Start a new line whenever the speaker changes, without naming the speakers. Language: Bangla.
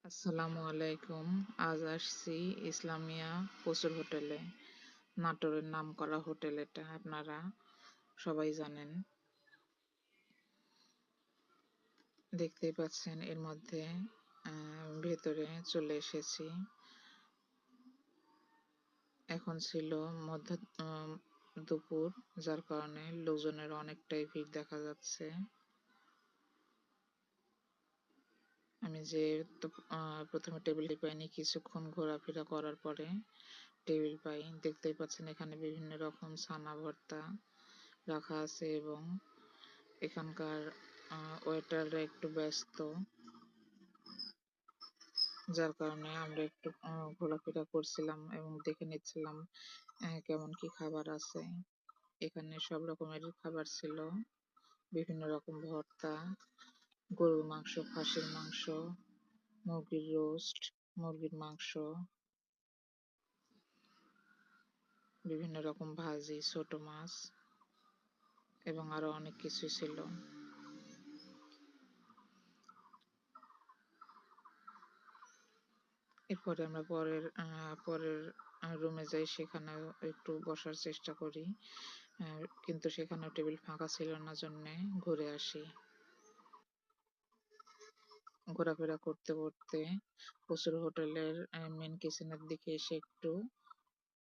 আসসালামু আলাইকুম। আজ আসছি ইসলামিয়া প্রচুর হোটেলে। নাটোরের নামকরা হোটেল এটা, আপনারা সবাই জানেন। দেখতেই পাচ্ছেন এর মধ্যে ভেতরে চলে এসেছি। এখন ছিল মধ্য দুপুর, যার কারণে লোকজনের অনেকটাই ভিড় দেখা যাচ্ছে। আমি যে তো প্রথমে টেবিলটি পাইনি, কিছুক্ষণ ঘোরাফেরা করার পরে টেবিল পাই। দেখতেই পাচ্ছেন এখানে বিভিন্ন রকম ছানা ভর্তা রাখা আছে এবং এখানকার ওয়েটাররা একটু ব্যস্ত, যার কারণে আমরা একটু ঘোরাফেরা করছিলাম এবং দেখে নিচ্ছিলাম কেমন কি খাবার আছে। এখানে সব রকমের খাবার ছিল, বিভিন্ন রকম ভর্তা, গরুর মাংস, খাসির মাংস, মুরগির রোস্ট, মুরগির মাংস, বিভিন্ন রকম ভাজি, ছোট মাছ এবং আরো অনেক কিছু ছিল। এরপরে আমরা পরের রুমে যাই, সেখানেও একটু বসার চেষ্টা করি, কিন্তু সেখানেও টেবিল ফাঁকা ছিল না, জন্যে ঘুরে আসি। ঘোরাফেরা করতে করতে প্রচুর হোটেলের মেন কিচেনের দিকে এসে একটু